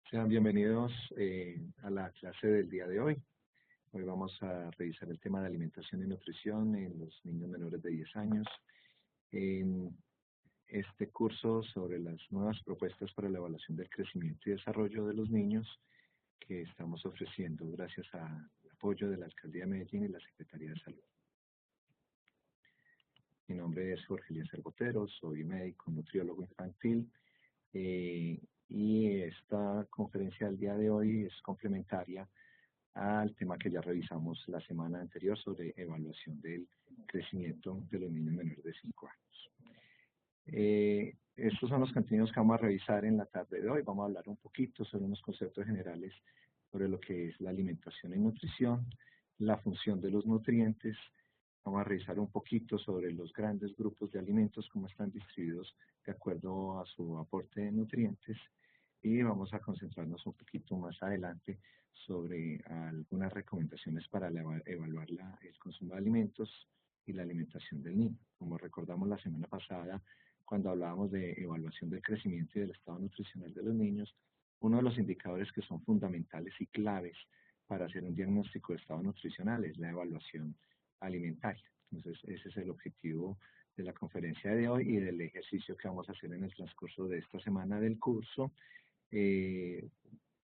Sean bienvenidos a la clase del día de hoy. Hoy vamos a revisar el tema de alimentación y nutrición en los niños menores de 10 años. En este curso sobre las nuevas propuestas para la evaluación del crecimiento y desarrollo de los niños que estamos ofreciendo gracias al apoyo de la Alcaldía de Medellín y la Secretaría de Salud. Mi nombre es Jorge Eliezer Botero, soy médico nutriólogo infantil. Y esta conferencia del día de hoy es complementaria al tema que ya revisamos la semana anterior sobre evaluación del crecimiento de los niños menores de 5 años. Estos son los contenidos que vamos a revisar en la tarde de hoy. Vamos a hablar un poquito sobre unos conceptos generales sobre lo que es la alimentación y nutrición, la función de los nutrientes. Vamos a revisar un poquito sobre los grandes grupos de alimentos, cómo están distribuidos de acuerdo a su aporte de nutrientes, y vamos a concentrarnos un poquito más adelante sobre algunas recomendaciones para evaluar el consumo de alimentos y la alimentación del niño. Como recordamos la semana pasada, cuando hablábamos de evaluación del crecimiento y del estado nutricional de los niños, uno de los indicadores que son fundamentales y claves para hacer un diagnóstico de estado nutricional es la evaluación alimentaria. Entonces, ese es el objetivo de la conferencia de hoy y del ejercicio que vamos a hacer en el transcurso de esta semana del curso,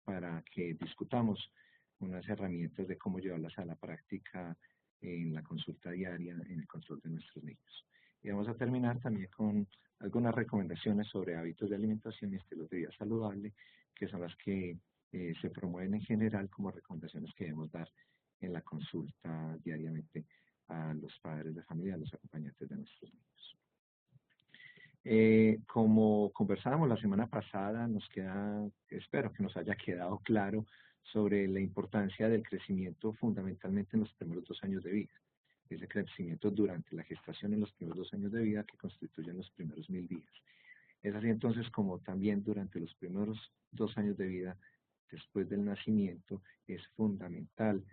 para que discutamos unas herramientas de cómo llevarlas a la práctica en la consulta diaria en el control de nuestros niños. Y vamos a terminar también con algunas recomendaciones sobre hábitos de alimentación y estilos de vida saludable, que son las que se promueven en general como recomendaciones que debemos dar en la consulta diariamente a los padres de familia, a los acompañantes de nuestros niños. Como conversábamos la semana pasada, espero que nos haya quedado claro sobre la importancia del crecimiento fundamentalmente en los primeros 2 años de vida. Ese crecimiento durante la gestación en los primeros 2 años de vida que constituyen los primeros 1000 días. Es así entonces como también durante los primeros 2 años de vida, después del nacimiento, es fundamental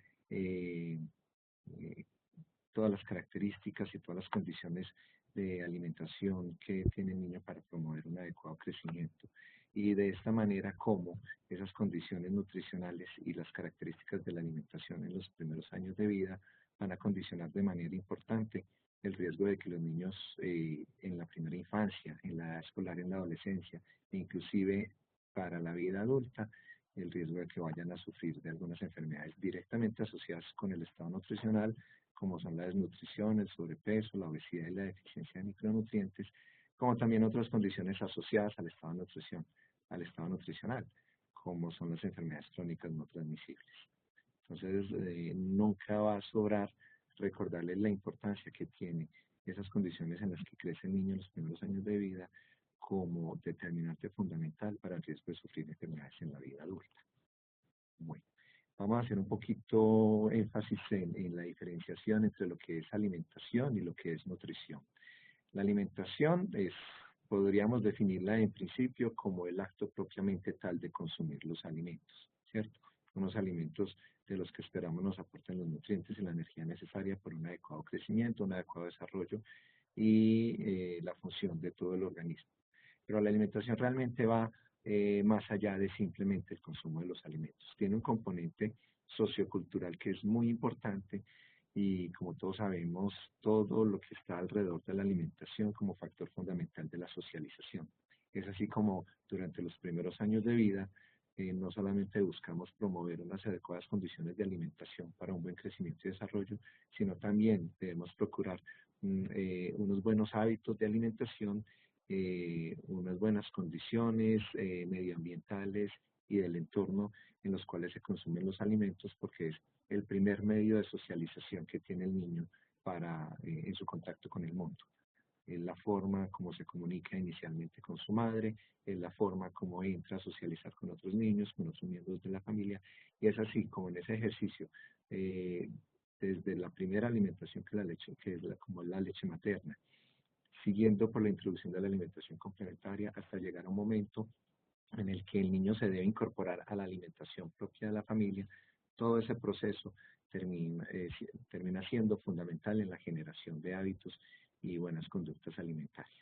todas las características y todas las condiciones de alimentación que tiene el niño para promover un adecuado crecimiento. Y de esta manera, cómo esas condiciones nutricionales y las características de la alimentación en los primeros años de vida van a condicionar de manera importante el riesgo de que los niños en la primera infancia, en la edad escolar, en la adolescencia, e inclusive para la vida adulta, el riesgo de que vayan a sufrir de algunas enfermedades directamente asociadas con el estado nutricional, como son la desnutrición, el sobrepeso, la obesidad y la deficiencia de micronutrientes, como también otras condiciones asociadas al estado nutricional, como son las enfermedades crónicas no transmisibles. Entonces, nunca va a sobrar recordarles la importancia que tiene esas condiciones en las que crece el niño en los primeros años de vida como determinante fundamental para el riesgo de sufrir enfermedades en la vida adulta. Bueno, vamos a hacer un poquito énfasis en la diferenciación entre lo que es alimentación y lo que es nutrición. La alimentación podríamos definirla en principio como el acto propiamente tal de consumir los alimentos, ¿cierto? Unos alimentos de los que esperamos nos aporten los nutrientes y la energía necesaria para un adecuado crecimiento, un adecuado desarrollo y la función de todo el organismo. Pero la alimentación realmente va más allá de simplemente el consumo de los alimentos. Tiene un componente sociocultural que es muy importante y, como todos sabemos, todo lo que está alrededor de la alimentación como factor fundamental de la socialización. Es así como durante los primeros años de vida no solamente buscamos promover unas adecuadas condiciones de alimentación para un buen crecimiento y desarrollo, sino también debemos procurar unos buenos hábitos de alimentación, unas buenas condiciones medioambientales y del entorno en los cuales se consumen los alimentos, porque es el primer medio de socialización que tiene el niño en su contacto con el mundo. Es la forma como se comunica inicialmente con su madre, es la forma como entra a socializar con otros niños, con otros miembros de la familia, y es así como en ese ejercicio, desde la primera alimentación que es como la leche materna, siguiendo por la introducción de la alimentación complementaria hasta llegar a un momento en el que el niño se debe incorporar a la alimentación propia de la familia. Todo ese proceso termina siendo fundamental en la generación de hábitos y buenas conductas alimentarias.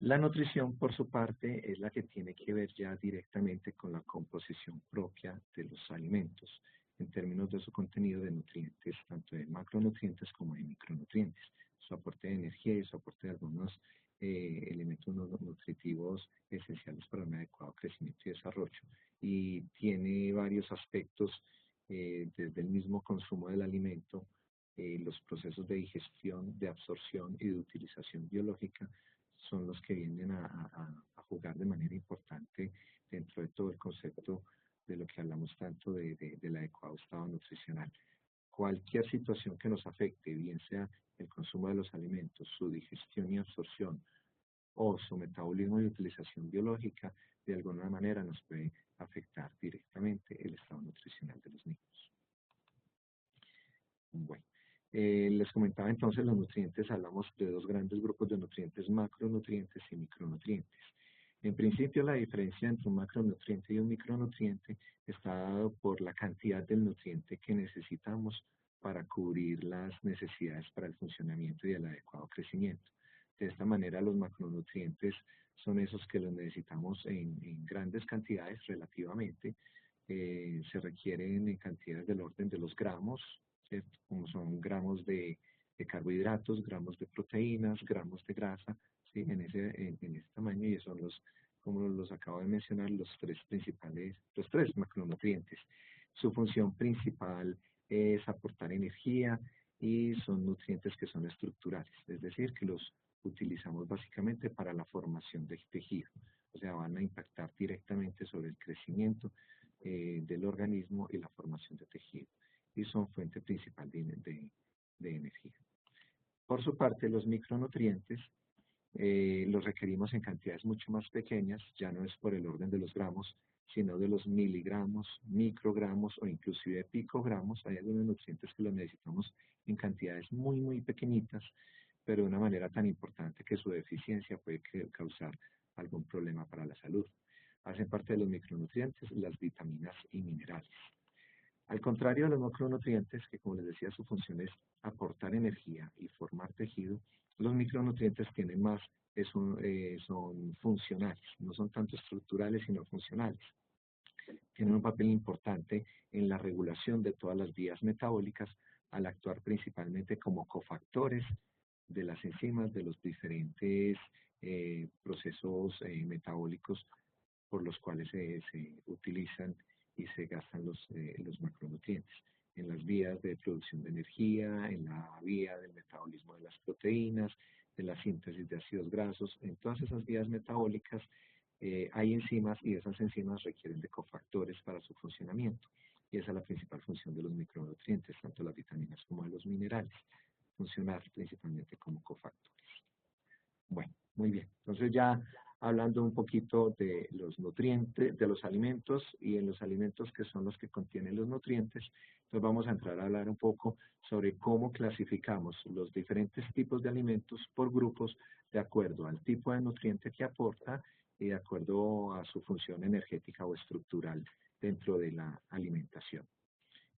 La nutrición, por su parte, es la que tiene que ver ya directamente con la composición propia de los alimentos, en términos de su contenido de nutrientes, tanto de macronutrientes como de micronutrientes, su aporte de energía y su aporte de algunos elementos nutritivos esenciales para un adecuado crecimiento y desarrollo. Y tiene varios aspectos, desde el mismo consumo del alimento, los procesos de digestión, de absorción y de utilización biológica, son los que vienen a jugar de manera importante dentro de todo el concepto de lo que hablamos tanto del adecuado estado nutricional. Cualquier situación que nos afecte, bien sea el consumo de los alimentos, su digestión y absorción, o su metabolismo y utilización biológica, de alguna manera nos puede afectar directamente el estado nutricional de los niños. Bueno, les comentaba entonces los nutrientes, hablamos de dos grandes grupos de nutrientes, macronutrientes y micronutrientes. En principio, la diferencia entre un macronutriente y un micronutriente está dado por la cantidad del nutriente que necesitamos para cubrir las necesidades para el funcionamiento y el adecuado crecimiento. De esta manera, los macronutrientes son esos que los necesitamos en grandes cantidades relativamente. Se requieren en cantidades del orden de los gramos, ¿cierto? Como son gramos de carbohidratos, gramos de proteínas, gramos de grasa, ¿sí? En ese tamaño, y son los, como los acabo de mencionar, los tres macronutrientes. Su función principal es aportar energía y son nutrientes que son estructurales, es decir, que los utilizamos básicamente para la formación del tejido, o sea, van a impactar directamente sobre el crecimiento del organismo y la formación de tejido, y son fuente principal de energía. Por su parte, los micronutrientes los requerimos en cantidades mucho más pequeñas, ya no es por el orden de los gramos, sino de los miligramos, microgramos o inclusive picogramos. Hay algunos nutrientes que los necesitamos en cantidades muy, muy pequeñitas, pero de una manera tan importante que su deficiencia puede causar algún problema para la salud. Hacen parte de los micronutrientes las vitaminas y minerales. Al contrario de los macronutrientes, que como les decía, su función es aportar energía y formar tejido, los micronutrientes tienen más, son funcionales, no son tanto estructurales, sino funcionales. Tienen un papel importante en la regulación de todas las vías metabólicas, al actuar principalmente como cofactores de las enzimas de los diferentes procesos metabólicos por los cuales se utilizan y se gastan los macronutrientes, en las vías de producción de energía, en la vía del metabolismo de las proteínas, de la síntesis de ácidos grasos. En todas esas vías metabólicas hay enzimas, y esas enzimas requieren de cofactores para su funcionamiento. Y esa es la principal función de los micronutrientes, tanto las vitaminas como de los minerales, funcionar principalmente como cofactores. Bueno, muy bien. Entonces ya hablando un poquito de los nutrientes, de los alimentos, y en los alimentos que son los que contienen los nutrientes, entonces vamos a entrar a hablar un poco sobre cómo clasificamos los diferentes tipos de alimentos por grupos de acuerdo al tipo de nutriente que aporta y de acuerdo a su función energética o estructural dentro de la alimentación.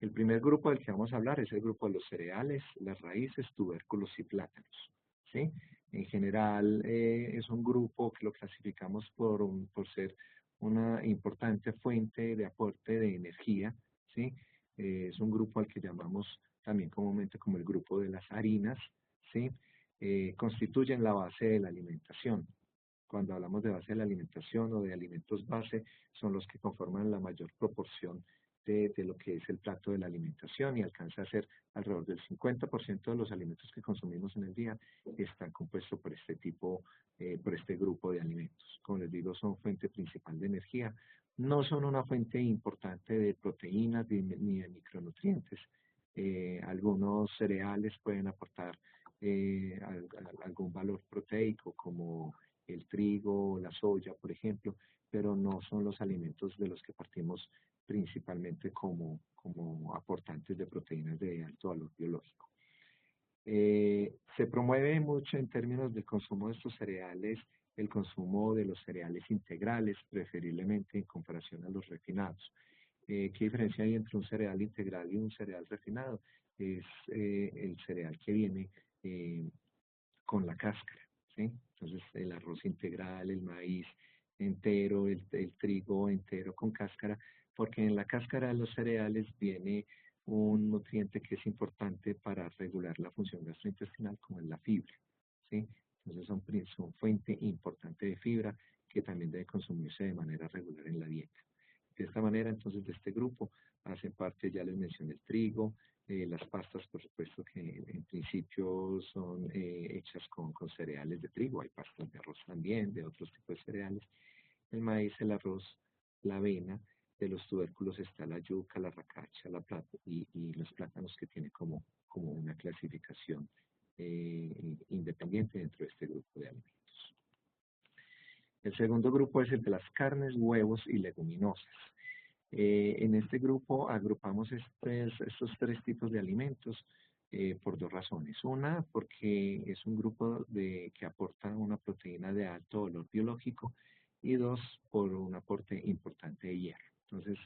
El primer grupo del que vamos a hablar es el grupo de los cereales, las raíces, tubérculos y plátanos, ¿sí? En general es un grupo que lo clasificamos por ser una importante fuente de aporte de energía, ¿sí? Es un grupo al que llamamos también comúnmente como el grupo de las harinas, ¿sí? Constituyen la base de la alimentación. Cuando hablamos de base de la alimentación o de alimentos base, son los que conforman la mayor proporción de lo que es el plato de la alimentación, y alcanza a ser alrededor del 50% de los alimentos que consumimos en el día están compuestos por este tipo, por este grupo de alimentos. Como les digo, son fuente principal de energía. No son una fuente importante de proteínas ni de micronutrientes. Algunos cereales pueden aportar algún valor proteico, como el trigo, la soya, por ejemplo, pero no son los alimentos de los que partimos principalmente como aportantes de proteínas de alto valor biológico. Se promueve mucho en términos del consumo de estos cereales el consumo de los cereales integrales, preferiblemente en comparación a los refinados. ¿Qué diferencia hay entre un cereal integral y un cereal refinado? Es el cereal que viene con la cáscara. ¿sí? Entonces el arroz integral, el maíz entero, el trigo entero con cáscara, porque en la cáscara de los cereales viene un nutriente que es importante para regular la función gastrointestinal, como es la fibra, ¿sí? Entonces son fuente importante de fibra que también debe consumirse de manera regular en la dieta. De esta manera, entonces, de este grupo hacen parte, ya les mencioné, el trigo, las pastas, por supuesto, que en principio son hechas con cereales de trigo. Hay pastas de arroz también, de otros tipos de cereales. El maíz, el arroz, la avena. De los tubérculos está la yuca, la racacha, la plata y los plátanos que tiene como una clasificación independiente dentro de este grupo de alimentos. El segundo grupo es el de las carnes, huevos y leguminosas. En este grupo agrupamos estos tres tipos de alimentos por dos razones. Una, porque es un grupo que aporta una proteína de alto valor biológico y dos, por un aporte importante de hierro. Entonces,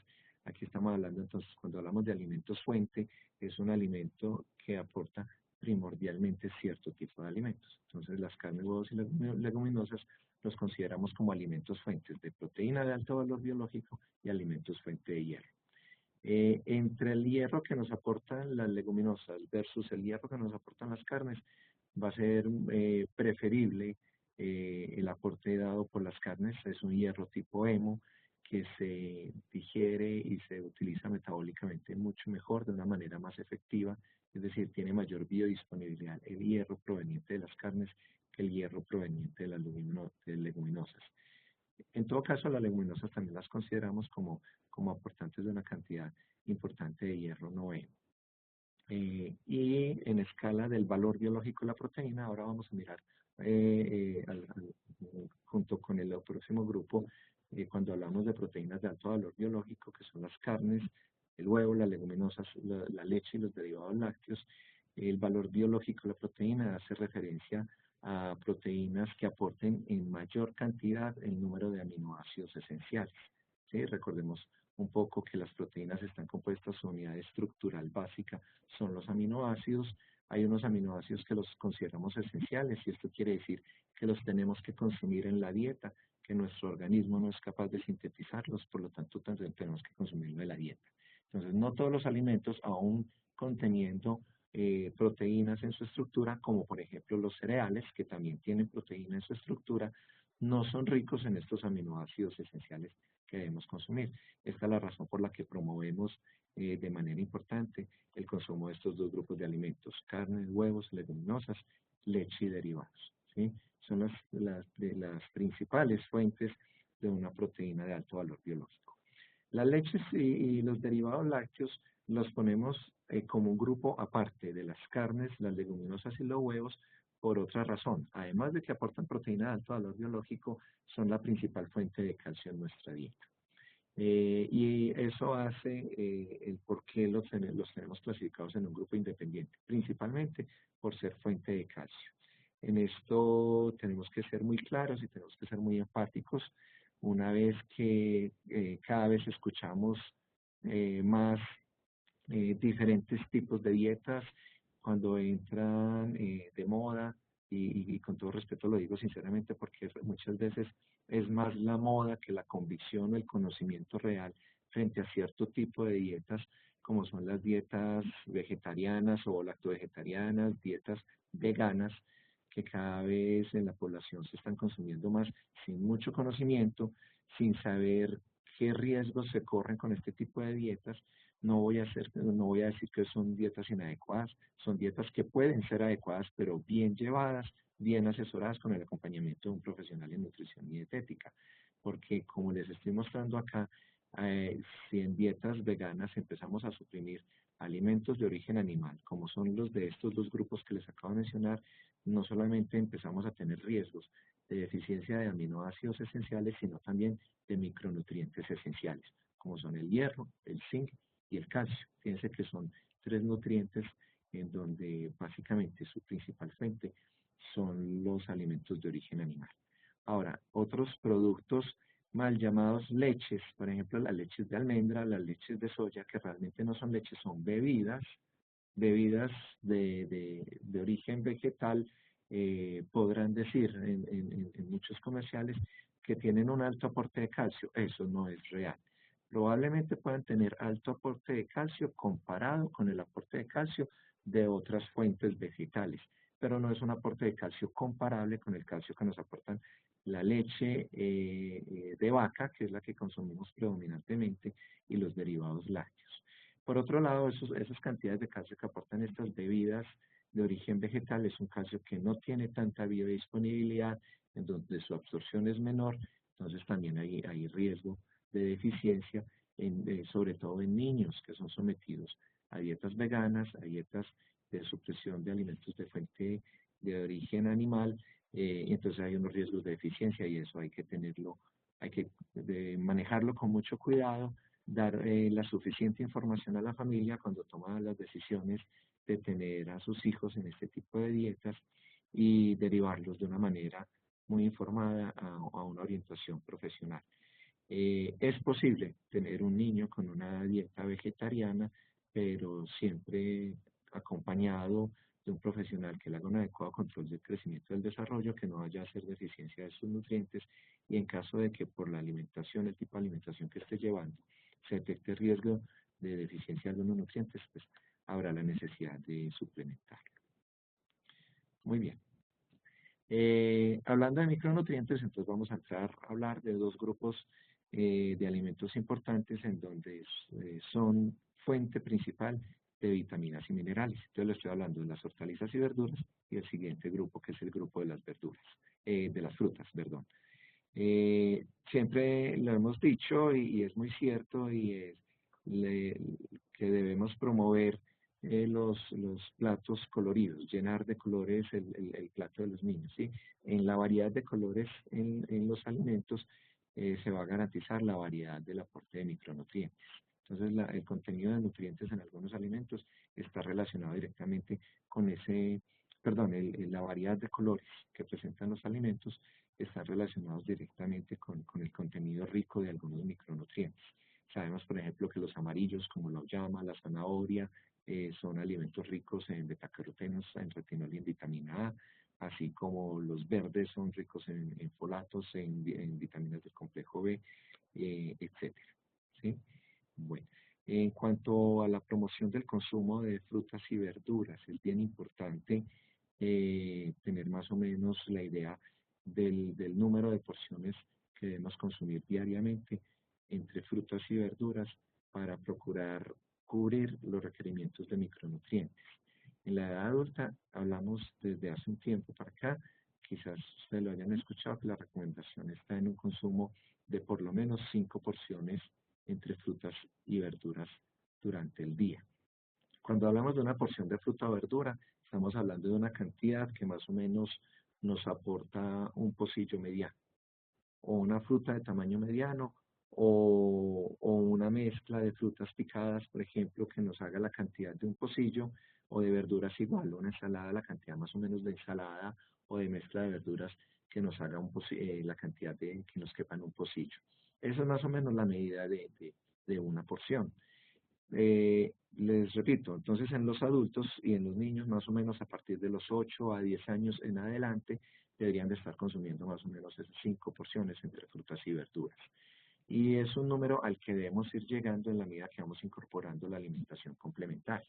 aquí estamos hablando, entonces, cuando hablamos de alimentos fuente, es un alimento que aporta primordialmente cierto tipo de alimentos. Entonces, las carnes, huevos y leguminosas los consideramos como alimentos fuentes de proteína de alto valor biológico y alimentos fuente de hierro. Entre el hierro que nos aportan las leguminosas versus el hierro que nos aportan las carnes, va a ser preferible el aporte dado por las carnes. Es un hierro tipo hemo que se digiere y se utiliza metabólicamente mucho mejor, de una manera más efectiva, es decir, tiene mayor biodisponibilidad el hierro proveniente de las carnes que el hierro proveniente de las leguminosas. En todo caso, las leguminosas también las consideramos como aportantes de una cantidad importante de hierro no hemo. Y en escala del valor biológico de la proteína, ahora vamos a mirar junto con el próximo grupo, cuando hablamos de proteínas de alto valor biológico, que son las carnes, el huevo, las leguminosas, la leche y los derivados lácteos. El valor biológico de la proteína hace referencia a proteínas que aporten en mayor cantidad el número de aminoácidos esenciales. ¿Sí? Recordemos un poco que las proteínas están compuestas, su unidad estructural básica son los aminoácidos. Hay unos aminoácidos que los consideramos esenciales y esto quiere decir que los tenemos que consumir en la dieta, que nuestro organismo no es capaz de sintetizarlos, por lo tanto tenemos que consumirlo en la dieta. Entonces, no todos los alimentos, aún conteniendo proteínas en su estructura, como por ejemplo los cereales, que también tienen proteína en su estructura, no son ricos en estos aminoácidos esenciales que debemos consumir. Esta es la razón por la que promovemos de manera importante el consumo de estos dos grupos de alimentos: carnes, huevos, leguminosas, leche y derivados. ¿Sí? Son las principales fuentes de una proteína de alto valor biológico. Las leches y los derivados lácteos los ponemos como un grupo aparte de las carnes, las leguminosas y los huevos por otra razón. Además de que aportan proteína de alto valor biológico, son la principal fuente de calcio en nuestra dieta. Y eso hace el por qué los tenemos clasificados en un grupo independiente, principalmente por ser fuente de calcio. En esto tenemos que ser muy claros y tenemos que ser muy empáticos, una vez que cada vez escuchamos más diferentes tipos de dietas cuando entran de moda, y con todo respeto lo digo sinceramente porque muchas veces es más la moda que la convicción o el conocimiento real frente a cierto tipo de dietas, como son las dietas vegetarianas o lactovegetarianas, dietas veganas, que cada vez en la población se están consumiendo más sin mucho conocimiento, sin saber qué riesgos se corren con este tipo de dietas. No voy a decir que son dietas inadecuadas, son dietas que pueden ser adecuadas, pero bien llevadas, bien asesoradas con el acompañamiento de un profesional en nutrición y dietética. Porque como les estoy mostrando acá, si en dietas veganas empezamos a suprimir alimentos de origen animal, como son los de estos dos grupos que les acabo de mencionar, no solamente empezamos a tener riesgos de deficiencia de aminoácidos esenciales, sino también de micronutrientes esenciales, como son el hierro, el zinc y el calcio. Fíjense que son tres nutrientes en donde básicamente su principal fuente son los alimentos de origen animal. Ahora, otros productos mal llamados leches, por ejemplo, las leches de almendra, las leches de soya, que realmente no son leches, son bebidas de origen vegetal, podrán decir en muchos comerciales que tienen un alto aporte de calcio. Eso no es real. Probablemente puedan tener alto aporte de calcio comparado con el aporte de calcio de otras fuentes vegetales, pero no es un aporte de calcio comparable con el calcio que nos aportan la leche de vaca, que es la que consumimos predominantemente, y los derivados lácteos. Por otro lado, esas cantidades de calcio que aportan estas bebidas de origen vegetal es un calcio que no tiene tanta biodisponibilidad, en donde su absorción es menor, entonces también hay riesgo de deficiencia, sobre todo en niños que son sometidos a dietas veganas, a dietas de supresión de alimentos de fuente de origen animal, entonces hay unos riesgos de deficiencia y eso hay que tenerlo, hay que manejarlo con mucho cuidado, dar la suficiente información a la familia cuando toma las decisiones de tener a sus hijos en este tipo de dietas y derivarlos de una manera muy informada a una orientación profesional. Es posible tener un niño con una dieta vegetariana, pero siempre acompañado de un profesional que le haga un adecuado control del crecimiento y del desarrollo, que no vaya a hacer deficiencia de sus nutrientes y en caso de que por la alimentación, el tipo de alimentación que esté llevando, se detecte riesgo de deficiencia de algunos nutrientes, pues habrá la necesidad de suplementarlo. Muy bien. Hablando de micronutrientes, entonces vamos a entrar a hablar de dos grupos de alimentos importantes en donde son fuente principal de vitaminas y minerales. Entonces le estoy hablando de las hortalizas y verduras y el siguiente grupo que es el grupo de las verduras, de las frutas, perdón. Siempre lo hemos dicho y es muy cierto y es que debemos promover los platos coloridos, llenar de colores el plato de los niños, ¿sí? En la variedad de colores en los alimentos se va a garantizar la variedad del aporte de micronutrientes. Entonces, el contenido de nutrientes en algunos alimentos está relacionado directamente con la variedad de colores que presentan los alimentos están relacionados directamente con el contenido rico de algunos micronutrientes. Sabemos, por ejemplo, que los amarillos, como lo llama la zanahoria, son alimentos ricos en betacarotenos, en retinol y en vitamina A, así como los verdes son ricos en folatos, en vitaminas del complejo B, etcétera. ¿Sí? Bueno, en cuanto a la promoción del consumo de frutas y verduras, es bien importante tener más o menos la idea del número de porciones que debemos consumir diariamente entre frutas y verduras para procurar cubrir los requerimientos de micronutrientes. En la edad adulta hablamos desde hace un tiempo para acá, quizás ustedes lo hayan escuchado, que la recomendación está en un consumo de por lo menos 5 porciones entre frutas y verduras durante el día. Cuando hablamos de una porción de fruta o verdura, estamos hablando de una cantidad que más o menos nos aporta un pocillo mediano, o una fruta de tamaño mediano, o una mezcla de frutas picadas, por ejemplo, que nos haga la cantidad de un pocillo, o de verduras igual, una ensalada, la cantidad más o menos de ensalada, o de mezcla de verduras que nos haga la cantidad que nos quepa en un pocillo. Eso es más o menos la medida de una porción. Les repito, entonces en los adultos y en los niños, más o menos a partir de los 8 a 10 años en adelante, deberían de estar consumiendo más o menos esas 5 porciones entre frutas y verduras. Y es un número al que debemos ir llegando en la medida que vamos incorporando la alimentación complementaria.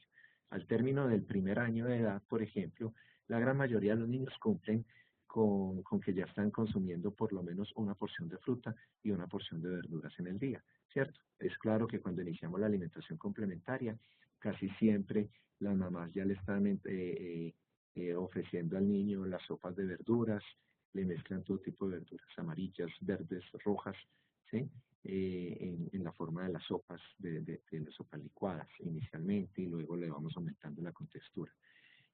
Al término del primer año de edad, por ejemplo, la gran mayoría de los niños cumplen con que ya están consumiendo por lo menos una porción de fruta y una porción de verduras en el día, ¿cierto? Es claro que cuando iniciamos la alimentación complementaria, casi siempre las mamás ya le están ofreciendo al niño las sopas de verduras, le mezclan todo tipo de verduras, amarillas, verdes, rojas, ¿sí? En la forma de las sopas, de las sopas licuadas inicialmente y luego le vamos aumentando la contextura.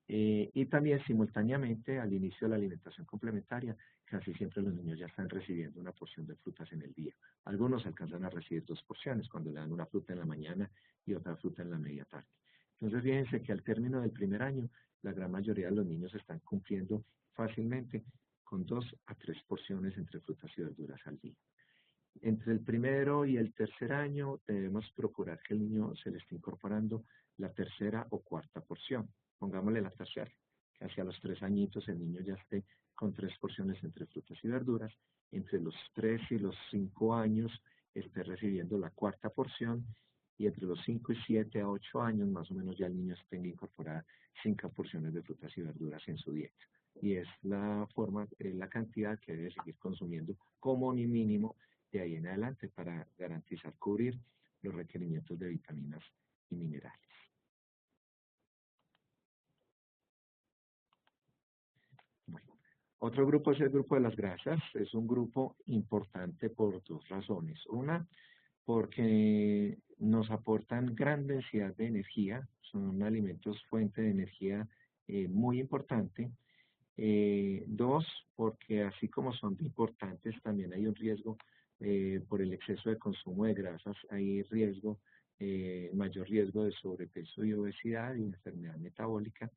Y también simultáneamente al inicio de la alimentación complementaria, casi siempre los niños ya están recibiendo una porción de frutas en el día. Algunos alcanzan a recibir 2 porciones cuando le dan una fruta en la mañana y otra fruta en la media tarde. Entonces fíjense que al término del primer año, la gran mayoría de los niños están cumpliendo fácilmente con 2 a 3 porciones entre frutas y verduras al día. Entre el primero y el tercer año debemos procurar que el niño se le esté incorporando la tercera o cuarta porción. Pongámosle la tercera, hacia los 3 añitos el niño ya esté con 3 porciones entre frutas y verduras, entre los 3 y los 5 años esté recibiendo la cuarta porción, y entre los 5 y 7 a 8 años más o menos ya el niño tenga incorporada 5 porciones de frutas y verduras en su dieta. Y es la forma, la cantidad que debe seguir consumiendo como ni mínimo de ahí en adelante para garantizar cubrir los requerimientos de vitaminas y minerales. Bueno, otro grupo es el grupo de las grasas. Es un grupo importante por dos razones. Una, porque nos aportan gran densidad de energía, son alimentos fuente de energía muy importante. Dos, porque así como son importantes, también hay un riesgo por el exceso de consumo de grasas, hay riesgo, mayor riesgo de sobrepeso y obesidad y enfermedad metabólica.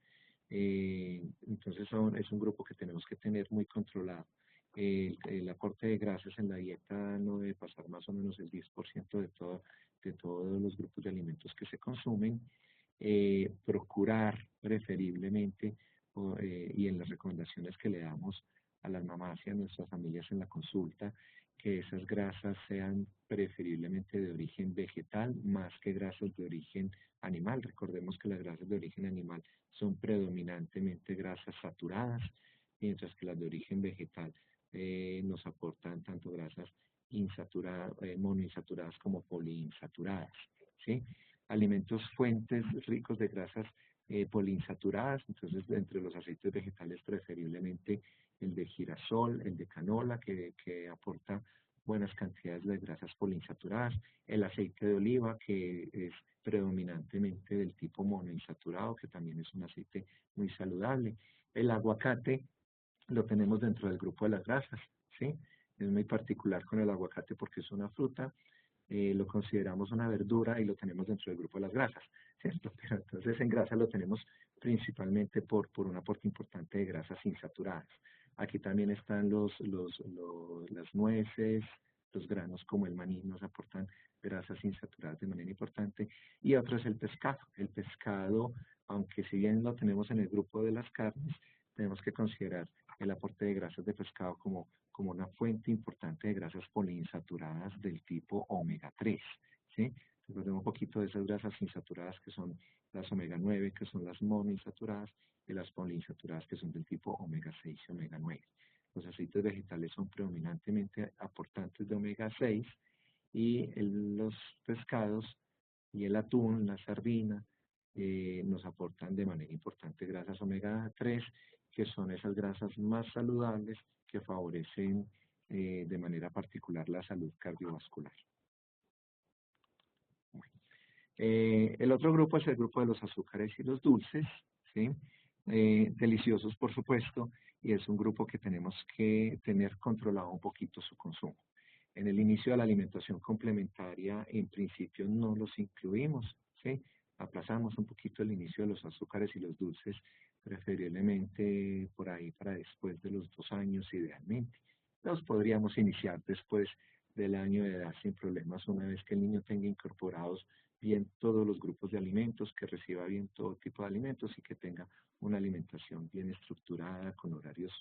Entonces es un grupo que tenemos que tener muy controlado. El aporte de grasas en la dieta no debe pasar más o menos el 10% de todos los grupos de alimentos que se consumen. Procurar preferiblemente y en las recomendaciones que le damos a las mamás y a nuestras familias en la consulta, que esas grasas sean preferiblemente de origen vegetal más que grasas de origen animal. Recordemos que las grasas de origen animal son predominantemente grasas saturadas, mientras que las de origen vegetal nos aportan tanto grasas insaturadas, monoinsaturadas como poliinsaturadas, ¿sí? Alimentos fuentes ricos de grasas poliinsaturadas, entonces entre los aceites vegetales preferiblemente el de girasol, el de canola, que aporta buenas cantidades de grasas poliinsaturadas, el aceite de oliva, que es predominantemente del tipo monoinsaturado, que también es un aceite muy saludable, el aguacate lo tenemos dentro del grupo de las grasas, ¿sí? Es muy particular con el aguacate porque es una fruta, lo consideramos una verdura y lo tenemos dentro del grupo de las grasas, ¿cierto? Pero entonces en grasa lo tenemos principalmente por un aporte importante de grasas insaturadas. Aquí también están las nueces, los granos como el maní nos aportan grasas insaturadas de manera importante. Y otro es el pescado. El pescado, aunque si bien lo tenemos en el grupo de las carnes, tenemos que considerar el aporte de grasas de pescado como una fuente importante de grasas poliinsaturadas del tipo omega 3, ¿sí? Recordemos un poquito de esas grasas insaturadas que son las omega 9, que son las monoinsaturadas, y las poliinsaturadas que son del tipo omega 6 y omega 9. Los aceites vegetales son predominantemente aportantes de omega 6 y los pescados y el atún, la sardina, nos aportan de manera importante grasas omega 3, que son esas grasas más saludables que favorecen de manera particular la salud cardiovascular. Bueno, el otro grupo es el grupo de los azúcares y los dulces, ¿sí? Deliciosos, por supuesto, y es un grupo que tenemos que tener controlado un poquito su consumo. En el inicio de la alimentación complementaria, en principio no los incluimos, ¿sí? Aplazamos un poquito el inicio de los azúcares y los dulces, preferiblemente por ahí para después de los 2 años idealmente. Los podríamos iniciar después del año de edad sin problemas, una vez que el niño tenga incorporados bien todos los grupos de alimentos, que reciba bien todo tipo de alimentos y que tenga una alimentación bien estructurada, con horarios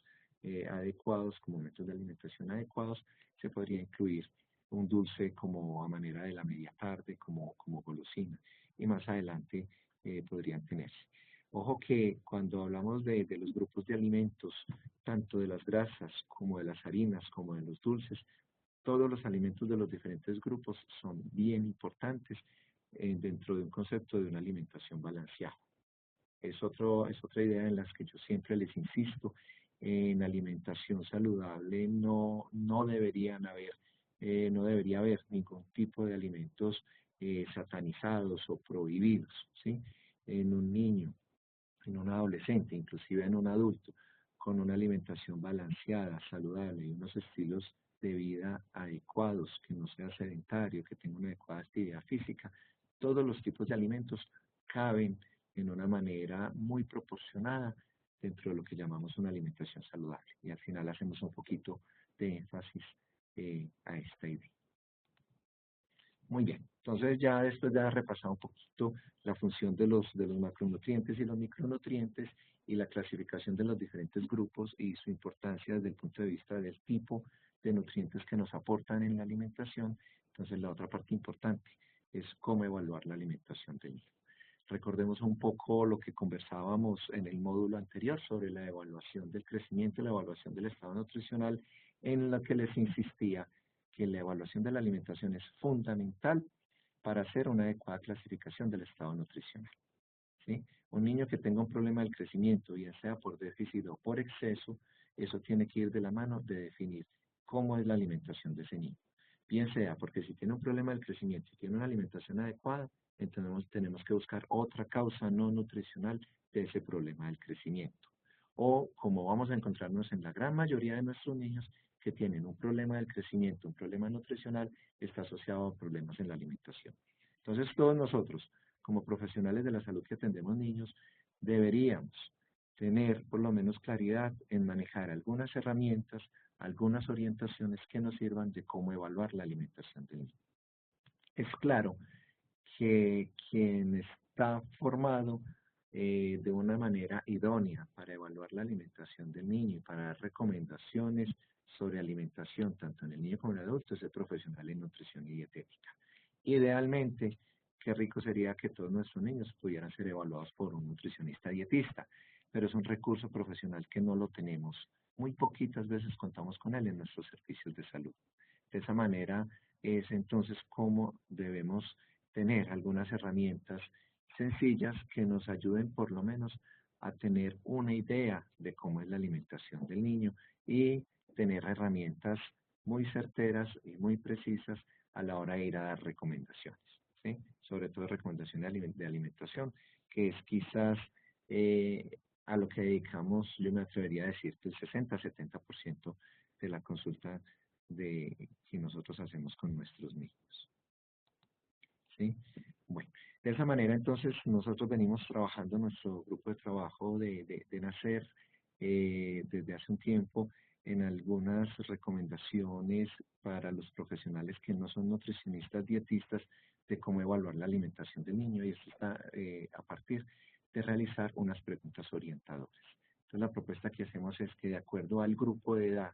adecuados, con momentos de alimentación adecuados. Se podría incluir un dulce como a manera de la media tarde, como golosina, y más adelante podrían tenerse. Ojo que cuando hablamos de los grupos de alimentos, tanto de las grasas como de las harinas, como de los dulces, todos los alimentos de los diferentes grupos son bien importantes dentro de un concepto de una alimentación balanceada. Es otra idea en las que yo siempre les insisto. En alimentación saludable no deberían haber, no debería haber ningún tipo de alimentos satanizados o prohibidos, ¿sí? En un niño, en un adolescente, inclusive en un adulto, con una alimentación balanceada, saludable y unos estilos de vida adecuados, que no sea sedentario, que tenga una adecuada actividad física, todos los tipos de alimentos caben en una manera muy proporcionada dentro de lo que llamamos una alimentación saludable. Y al final hacemos un poquito de énfasis a esta idea. Muy bien. Entonces ya después de haber repasado un poquito la función de los macronutrientes y los micronutrientes y la clasificación de los diferentes grupos y su importancia desde el punto de vista del tipo de nutrientes que nos aportan en la alimentación, entonces la otra parte importante es cómo evaluar la alimentación del niño. Recordemos un poco lo que conversábamos en el módulo anterior sobre la evaluación del crecimiento y la evaluación del estado nutricional, en la que les insistía que la evaluación de la alimentación es fundamental para hacer una adecuada clasificación del estado nutricional. ¿Sí? Un niño que tenga un problema del crecimiento, ya sea por déficit o por exceso, eso tiene que ir de la mano de definir cómo es la alimentación de ese niño. Bien sea porque si tiene un problema del crecimiento y tiene una alimentación adecuada, entonces tenemos que buscar otra causa no nutricional de ese problema del crecimiento. O como vamos a encontrarnos en la gran mayoría de nuestros niños que tienen un problema del crecimiento, un problema nutricional, está asociado a problemas en la alimentación. Entonces todos nosotros, como profesionales de la salud que atendemos niños, deberíamos tener por lo menos claridad en manejar algunas herramientas, algunas orientaciones que nos sirvan de cómo evaluar la alimentación del niño. Es claro que quien está formado de una manera idónea para evaluar la alimentación del niño y para dar recomendaciones sobre alimentación, tanto en el niño como en el adulto, es el profesional en nutrición y dietética. Idealmente, qué rico sería que todos nuestros niños pudieran ser evaluados por un nutricionista dietista, pero es un recurso profesional que no lo tenemos. Muy poquitas veces contamos con él en nuestros servicios de salud. De esa manera es entonces cómo debemos tener algunas herramientas sencillas que nos ayuden por lo menos a tener una idea de cómo es la alimentación del niño y tener herramientas muy certeras y muy precisas a la hora de ir a dar recomendaciones, ¿sí? Sobre todo recomendaciones de alimentación, que es quizás a lo que dedicamos, yo me atrevería a decir que el 60-70% de la consulta que nosotros hacemos con nuestros niños. ¿Sí? Bueno, de esa manera entonces nosotros venimos trabajando nuestro grupo de trabajo de Nacer desde hace un tiempo en algunas recomendaciones para los profesionales que no son nutricionistas dietistas de cómo evaluar la alimentación del niño y esto está a partir de realizar unas preguntas orientadoras. Entonces la propuesta que hacemos es que de acuerdo al grupo de edad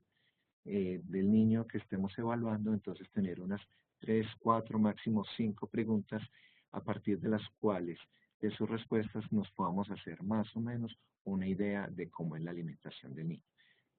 del niño que estemos evaluando, entonces tener unas 3, 4, máximo 5 preguntas a partir de las cuales de sus respuestas nos podamos hacer más o menos una idea de cómo es la alimentación del niño.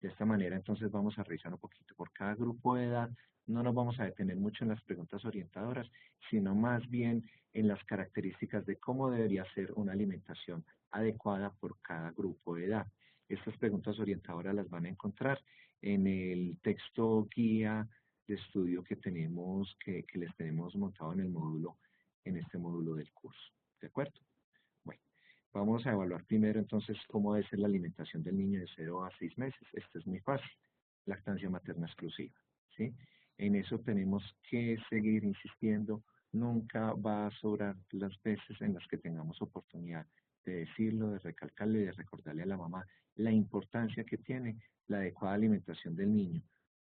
De esta manera entonces vamos a revisar un poquito por cada grupo de edad, no nos vamos a detener mucho en las preguntas orientadoras, sino más bien en las características de cómo debería ser una alimentación adecuada por cada grupo de edad. Estas preguntas orientadoras las van a encontrar en el texto guía de estudio que tenemos, que les tenemos montado en el módulo, en este módulo del curso. ¿De acuerdo? Bueno, vamos a evaluar primero entonces cómo debe ser la alimentación del niño de 0 a 6 meses. Esto es muy fácil. Lactancia materna exclusiva. ¿Sí? En eso tenemos que seguir insistiendo. Nunca va a sobrar las veces en las que tengamos oportunidad de decirlo, de recalcarle, de recordarle a la mamá la importancia que tiene la adecuada alimentación del niño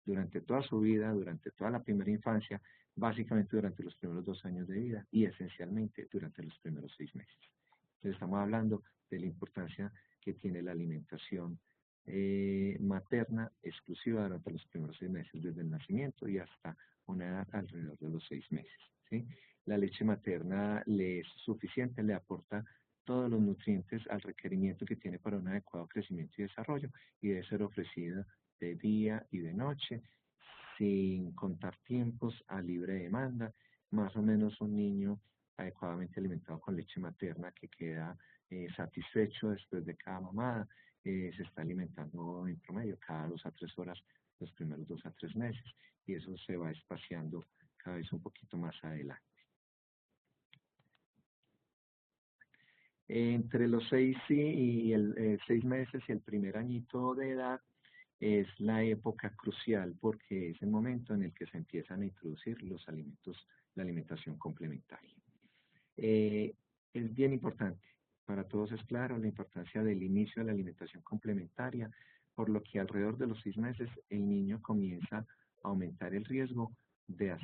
durante toda su vida, durante toda la primera infancia, básicamente durante los primeros 2 años de vida y esencialmente durante los primeros 6 meses. Entonces estamos hablando de la importancia que tiene la alimentación materna exclusiva durante los primeros 6 meses, desde el nacimiento y hasta una edad alrededor de los 6 meses. ¿Sí? La leche materna le es suficiente, le aporta todos los nutrientes al requerimiento que tiene para un adecuado crecimiento y desarrollo y debe ser ofrecida de día y de noche, sin contar tiempos a libre demanda, más o menos un niño adecuadamente alimentado con leche materna que queda satisfecho después de cada mamada, se está alimentando en promedio cada 2 a 3 horas los primeros 2 a 3 meses y eso se va espaciando cada vez un poquito más adelante. Entre los 6 meses y el primer añito de edad es la época crucial porque es el momento en el que se empiezan a introducir los alimentos, la alimentación complementaria. Es bien importante, para todos es claro la importancia del inicio de la alimentación complementaria, por lo que alrededor de los 6 meses el niño comienza a aumentar el riesgo de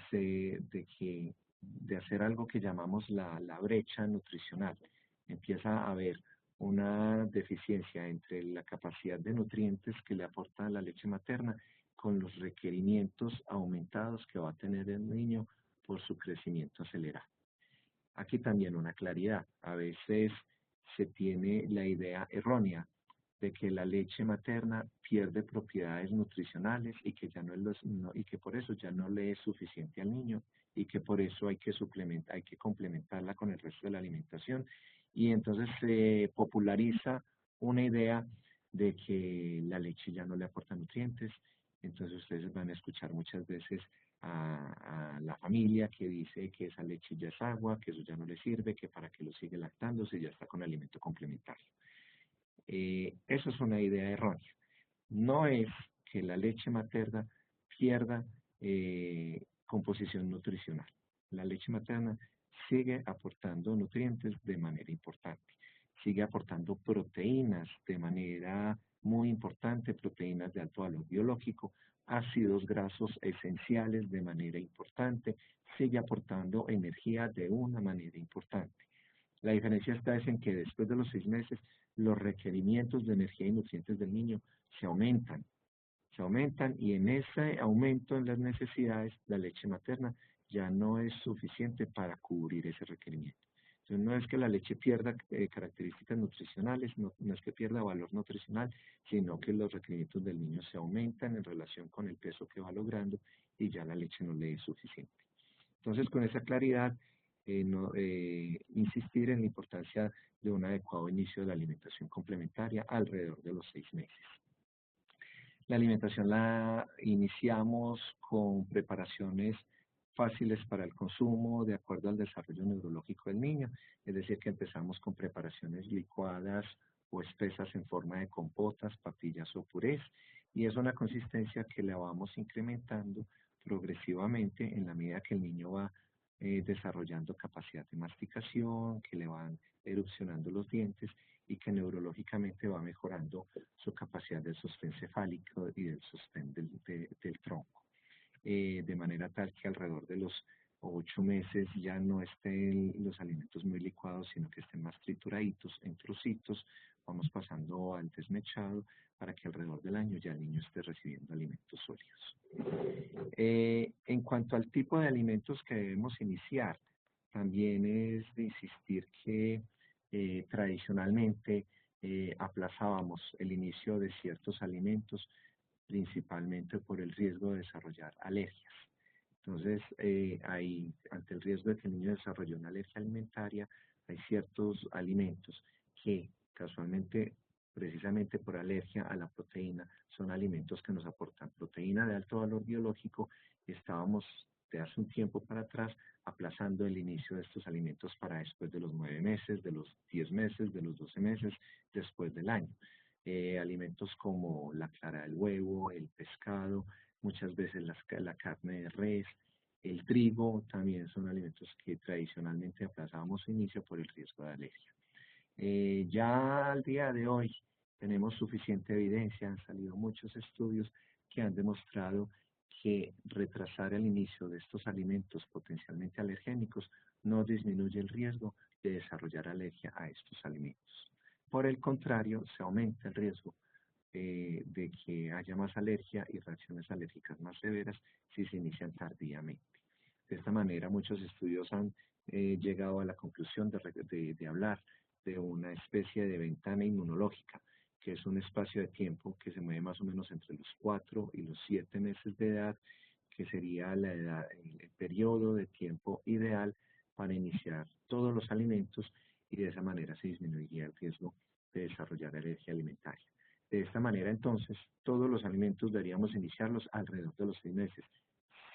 que de hacer algo que llamamos la brecha nutricional. Empieza a haber una deficiencia entre la capacidad de nutrientes que le aporta la leche materna con los requerimientos aumentados que va a tener el niño por su crecimiento acelerado. Aquí también una claridad. A veces se tiene la idea errónea de que la leche materna pierde propiedades nutricionales y que ya y que por eso ya no le es suficiente al niño y que por eso hay que complementarla con el resto de la alimentación. Y entonces se populariza una idea de que la leche ya no le aporta nutrientes. Entonces ustedes van a escuchar muchas veces a la familia que dice que esa leche ya es agua, que eso ya no le sirve, que para qué lo sigue lactando si ya está con alimento complementario. Eso es una idea errónea. No es que la leche materna pierda composición nutricional. La leche materna sigue aportando nutrientes de manera importante, sigue aportando proteínas de manera muy importante, proteínas de alto valor biológico, ácidos grasos esenciales de manera importante, sigue aportando energía de una manera importante. La diferencia está es en que después de los 6 meses los requerimientos de energía y nutrientes del niño se aumentan, se aumentan y en ese aumento en las necesidades la leche materna ya no es suficiente para cubrir ese requerimiento. Entonces no es que la leche pierda características nutricionales, no es que pierda valor nutricional, sino que los requerimientos del niño se aumentan en relación con el peso que va logrando y ya la leche no le es suficiente. Entonces, con esa claridad, insistir en la importancia de un adecuado inicio de la alimentación complementaria alrededor de los 6 meses. La alimentación la iniciamos con preparaciones fáciles para el consumo de acuerdo al desarrollo neurológico del niño, es decir, que empezamos con preparaciones licuadas o espesas en forma de compotas, papillas o purés, y es una consistencia que la vamos incrementando progresivamente en la medida que el niño va desarrollando capacidad de masticación, que le van erupcionando los dientes y que neurológicamente va mejorando su capacidad del sostén cefálico y del sostén del tronco. De manera tal que alrededor de los 8 meses ya no estén los alimentos muy licuados, sino que estén más trituraditos en trocitos, vamos pasando al desmechado para que alrededor del año ya el niño esté recibiendo alimentos sólidos. En cuanto al tipo de alimentos que debemos iniciar, también es de insistir que tradicionalmente aplazábamos el inicio de ciertos alimentos, principalmente por el riesgo de desarrollar alergias. Entonces, ante el riesgo de que el niño desarrolle una alergia alimentaria, hay ciertos alimentos que casualmente, precisamente por alergia a la proteína, son alimentos que nos aportan proteína de alto valor biológico y estábamos de hace un tiempo para atrás aplazando el inicio de estos alimentos para después de los 9 meses, de los 10 meses, de los 12 meses, después del año. Alimentos como la clara del huevo, el pescado, muchas veces la carne de res, el trigo, también son alimentos que tradicionalmente aplazábamos su inicio por el riesgo de alergia. Ya al día de hoy tenemos suficiente evidencia, han salido muchos estudios que han demostrado que retrasar el inicio de estos alimentos potencialmente alergénicos no disminuye el riesgo de desarrollar alergia a estos alimentos. Por el contrario, se aumenta el riesgo de que haya más alergia y reacciones alérgicas más severas si se inician tardíamente. De esta manera, muchos estudios han llegado a la conclusión de hablar de una especie de ventana inmunológica, que es un espacio de tiempo que se mueve más o menos entre los 4 y los 7 meses de edad, que sería el periodo de tiempo ideal para iniciar todos los alimentos y de esa manera se disminuiría el riesgo de desarrollar alergia alimentaria. De esta manera, entonces, todos los alimentos deberíamos iniciarlos alrededor de los 6 meses,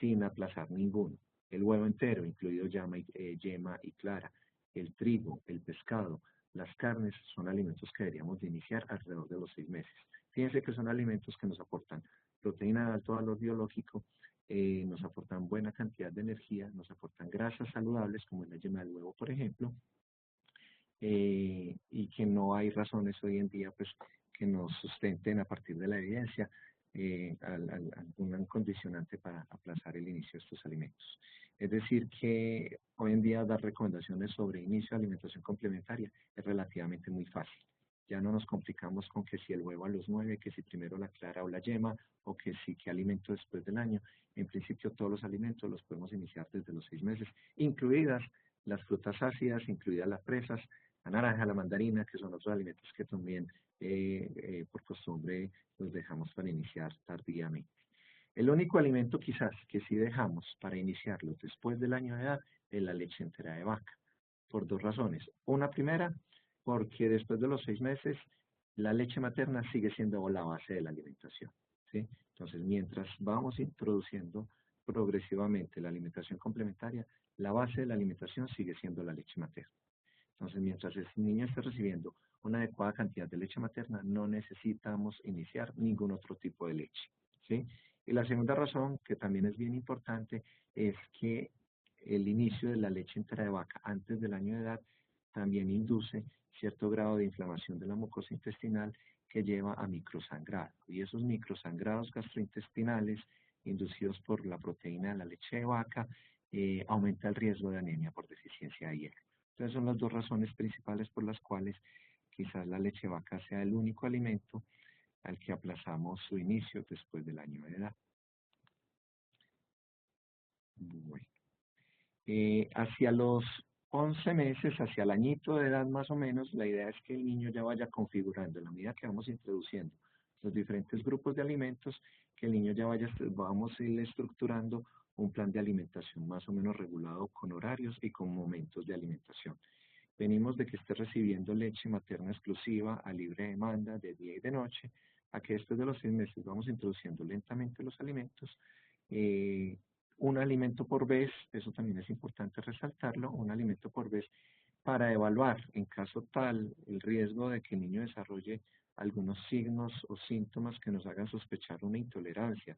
sin aplazar ninguno. El huevo entero, incluido yema y clara, el trigo, el pescado, las carnes, son alimentos que deberíamos de iniciar alrededor de los 6 meses. Fíjense que son alimentos que nos aportan proteína de alto valor biológico, nos aportan buena cantidad de energía, nos aportan grasas saludables, como la yema del huevo, por ejemplo, y que no hay razones hoy en día pues, que nos sustenten a partir de la evidencia algún condicionante para aplazar el inicio de estos alimentos. Es decir, que hoy en día dar recomendaciones sobre inicio de alimentación complementaria es relativamente muy fácil. Ya no nos complicamos con que si el huevo a los 9, que si primero la clara o la yema, o que si qué alimento después del año. En principio todos los alimentos los podemos iniciar desde los 6 meses, incluidas las frutas ácidas, incluidas las fresas, la naranja, la mandarina, que son otros alimentos que también por costumbre los dejamos para iniciar tardíamente. El único alimento quizás que sí dejamos para iniciarlo después del año de edad es la leche entera de vaca, por dos razones. Una primera, porque después de los 6 meses la leche materna sigue siendo la base de la alimentación, ¿sí? Entonces, mientras vamos introduciendo progresivamente la alimentación complementaria, la base de la alimentación sigue siendo la leche materna. Entonces, mientras el niño esté recibiendo una adecuada cantidad de leche materna, no necesitamos iniciar ningún otro tipo de leche, ¿sí? Y la segunda razón, que también es bien importante, es que el inicio de la leche entera de vaca antes del año de edad también induce cierto grado de inflamación de la mucosa intestinal que lleva a microsangrado. Y esos microsangrados gastrointestinales inducidos por la proteína de la leche de vaca aumenta el riesgo de anemia por deficiencia de hierro. Entonces son las dos razones principales por las cuales quizás la leche de vaca sea el único alimento al que aplazamos su inicio después del año de edad. Bueno. Hacia los 11 meses, hacia el añito de edad más o menos, la idea es que el niño ya vaya configurando, en la medida que vamos introduciendo los diferentes grupos de alimentos, que el niño ya vamos a ir estructurando un plan de alimentación más o menos regulado con horarios y con momentos de alimentación. Venimos de que esté recibiendo leche materna exclusiva a libre demanda de día y de noche, a que después de los 6 meses vamos introduciendo lentamente los alimentos, eh, un alimento por vez, eso también es importante resaltarlo, un alimento por vez para evaluar en caso tal el riesgo de que el niño desarrolle algunos signos o síntomas que nos hagan sospechar una intolerancia,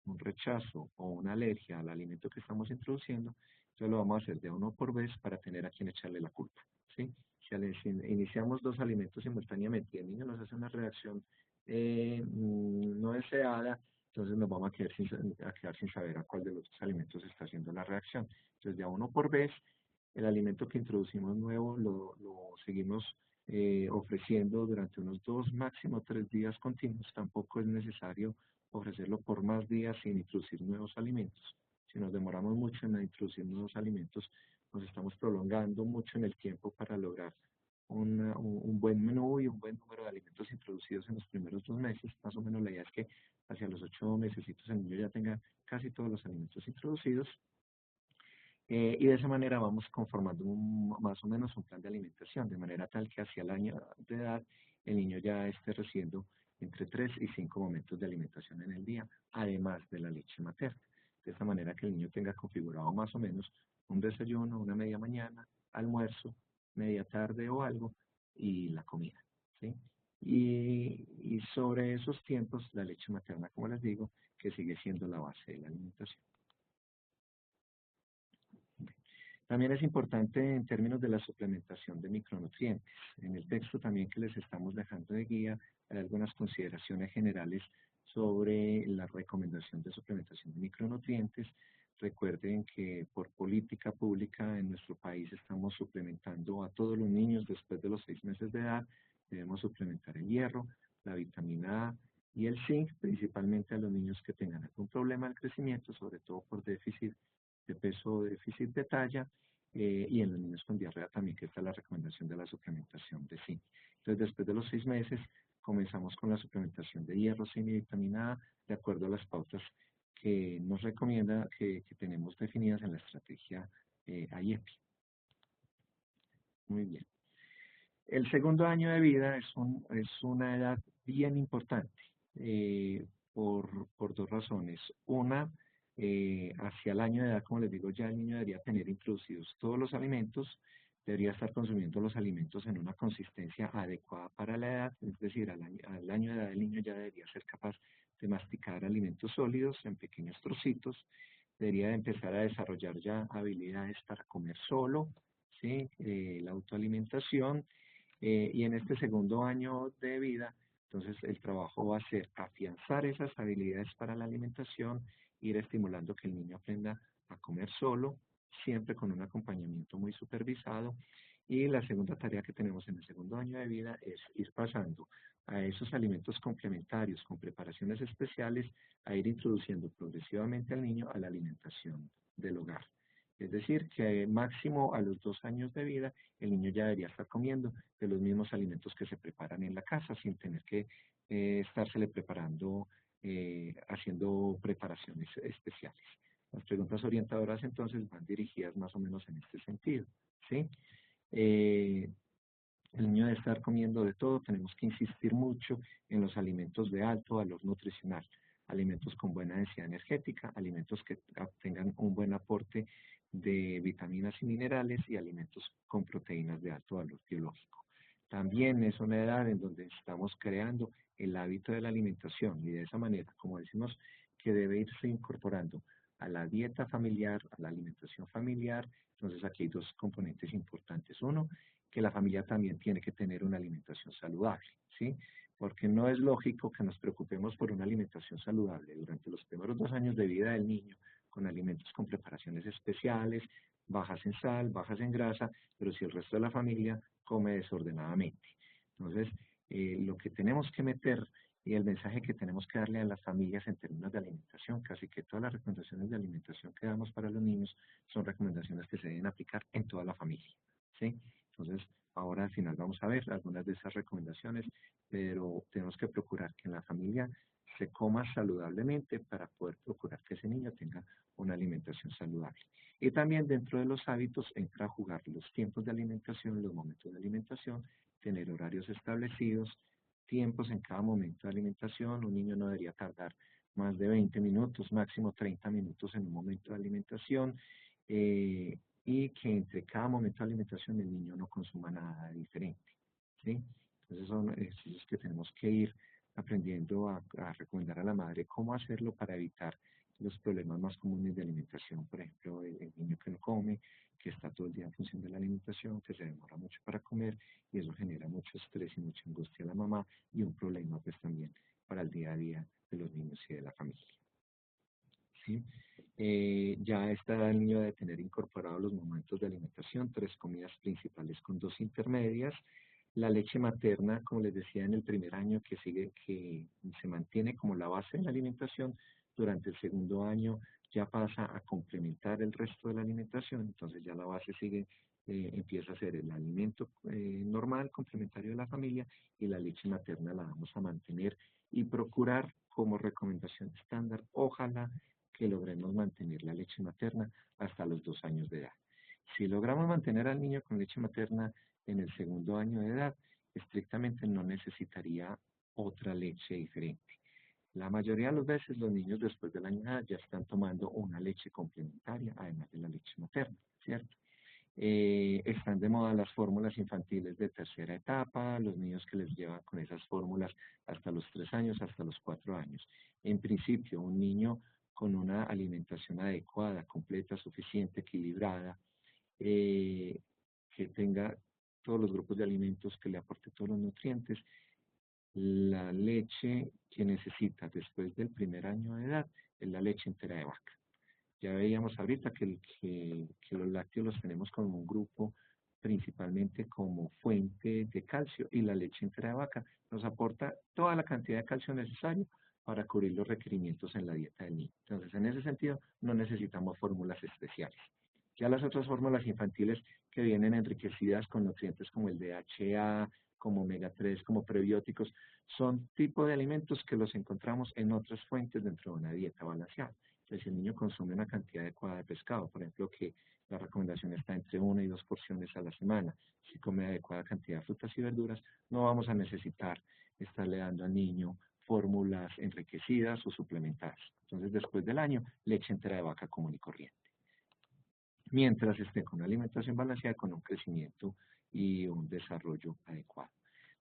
un rechazo o una alergia al alimento que estamos introduciendo. Entonces lo vamos a hacer de uno por vez para tener a quien echarle la culpa, ¿sí? Si iniciamos dos alimentos simultáneamente y el niño nos hace una reacción no deseada, entonces nos vamos a quedar sin saber a cuál de los dos alimentos está haciendo la reacción. Entonces de a uno por vez, el alimento que introducimos nuevo lo seguimos ofreciendo durante unos 2, máximo 3 días continuos. Tampoco es necesario ofrecerlo por más días sin introducir nuevos alimentos. Si nos demoramos mucho en introducir nuevos alimentos, nos estamos prolongando mucho en el tiempo para lograr un buen menú y un buen número de alimentos introducidos en los primeros 2 meses. Más o menos la idea es que hacia los 8 meses el niño ya tenga casi todos los alimentos introducidos. Y de esa manera vamos conformando más o menos un plan de alimentación, de manera tal que hacia el año de edad el niño ya esté recibiendo entre 3 y 5 momentos de alimentación en el día, además de la leche materna. De esa manera que el niño tenga configurado más o menos un desayuno, una media mañana, almuerzo, media tarde o algo, y la comida, ¿sí? Y sobre esos tiempos, la leche materna, como les digo, que sigue siendo la base de la alimentación. También es importante en términos de la suplementación de micronutrientes. En el texto también que les estamos dejando de guía hay algunas consideraciones generales sobre la recomendación de suplementación de micronutrientes. Recuerden que por política pública en nuestro país estamos suplementando a todos los niños después de los 6 meses de edad. Debemos suplementar el hierro, la vitamina A y el zinc, principalmente a los niños que tengan algún problema del crecimiento, sobre todo por déficit de peso o déficit de talla, y en los niños con diarrea también, que está la recomendación de la suplementación de zinc. Entonces, después de los 6 meses, comenzamos con la suplementación de hierro, zinc y vitamina A, de acuerdo a las pautas que nos recomienda, que tenemos definidas en la estrategia IEPI. Muy bien. El segundo año de vida es una edad bien importante por dos razones. Una, hacia el año de edad, como les digo, ya el niño debería tener introducidos todos los alimentos, debería estar consumiendo los alimentos en una consistencia adecuada para la edad, es decir, al año de edad el niño ya debería ser capaz de masticar alimentos sólidos en pequeños trocitos, debería de empezar a desarrollar ya habilidades para comer solo, ¿sí? La autoalimentación, y en este segundo año de vida, entonces el trabajo va a ser afianzar esas habilidades para la alimentación, ir estimulando que el niño aprenda a comer solo, siempre con un acompañamiento muy supervisado. Y la segunda tarea que tenemos en el segundo año de vida es ir pasando a esos alimentos complementarios con preparaciones especiales, a ir introduciendo progresivamente al niño a la alimentación del hogar. Es decir, que máximo a los 2 años de vida el niño ya debería estar comiendo de los mismos alimentos que se preparan en la casa sin tener que estársele preparando, haciendo preparaciones especiales. Las preguntas orientadoras entonces van dirigidas más o menos en este sentido, ¿sí? Eh, el niño debe estar comiendo de todo, tenemos que insistir mucho en los alimentos de alto valor nutricional, alimentos con buena densidad energética, alimentos que tengan un buen aporte de vitaminas y minerales y alimentos con proteínas de alto valor biológico. También es una edad en donde estamos creando el hábito de la alimentación y de esa manera, como decimos, que debe irse incorporando a la dieta familiar, a la alimentación familiar. Entonces aquí hay dos componentes importantes. Uno, que la familia también tiene que tener una alimentación saludable, ¿sí? Porque no es lógico que nos preocupemos por una alimentación saludable durante los primeros 2 años de vida del niño con alimentos con preparaciones especiales, bajas en sal, bajas en grasa, pero si el resto de la familia come desordenadamente. Entonces, lo que tenemos que meter y el mensaje que tenemos que darle a las familias en términos de alimentación, casi que todas las recomendaciones de alimentación que damos para los niños son recomendaciones que se deben aplicar en toda la familia, ¿sí? Entonces, ahora al final vamos a ver algunas de esas recomendaciones, pero tenemos que procurar que en la familia se coma saludablemente para poder procurar que ese niño tenga una alimentación saludable. Y también dentro de los hábitos entra a jugar los tiempos de alimentación, los momentos de alimentación, tener horarios establecidos, tiempos en cada momento de alimentación. Un niño no debería tardar más de 20 minutos, máximo 30 minutos en un momento de alimentación. Y que entre cada momento de alimentación el niño no consuma nada diferente, ¿sí? Entonces son ejercicios que tenemos que ir aprendiendo a recomendar a la madre cómo hacerlo para evitar los problemas más comunes de alimentación. Por ejemplo, el niño que no come, que está todo el día en función de la alimentación, que se demora mucho para comer y eso genera mucho estrés y mucha angustia a la mamá y un problema pues también para el día a día de los niños y de la familia, ¿sí? Ya está el niño debe tener incorporados los momentos de alimentación, 3 comidas principales con 2 intermedias. La leche materna, como les decía, en el primer año que sigue, que se mantiene como la base de la alimentación, durante el segundo año ya pasa a complementar el resto de la alimentación, entonces ya la base sigue, empieza a ser el alimento normal, complementario de la familia, y la leche materna la vamos a mantener y procurar como recomendación estándar, ojalá que logremos mantener la leche materna hasta los 2 años de edad. Si logramos mantener al niño con leche materna en el segundo año de edad, estrictamente no necesitaría otra leche diferente. La mayoría de las veces los niños después del año de edad ya están tomando una leche complementaria, además de la leche materna, ¿cierto? Están de moda las fórmulas infantiles de tercera etapa, los niños que les llevan con esas fórmulas hasta los 3 años, hasta los 4 años. En principio, un niño con una alimentación adecuada, completa, suficiente, equilibrada, eh, que tenga todos los grupos de alimentos, que le aporte todos los nutrientes, la leche que necesita después del primer año de edad es la leche entera de vaca. Ya veíamos ahorita que los lácteos los tenemos como un grupo principalmente como fuente de calcio y la leche entera de vaca nos aporta toda la cantidad de calcio necesario para cubrir los requerimientos en la dieta del niño. Entonces, en ese sentido, no necesitamos fórmulas especiales. Ya las otras fórmulas infantiles que vienen enriquecidas con nutrientes como el DHA, como omega 3, como prebióticos, son tipo de alimentos que los encontramos en otras fuentes dentro de una dieta balanceada. Entonces, si el niño consume una cantidad adecuada de pescado, por ejemplo, que la recomendación está entre 1 y 2 porciones a la semana, si come adecuada cantidad de frutas y verduras, no vamos a necesitar estarle dando al niño fórmulas enriquecidas o suplementadas. Entonces, después del año, leche entera de vaca común y corriente. Mientras esté con una alimentación balanceada, con un crecimiento y un desarrollo adecuado.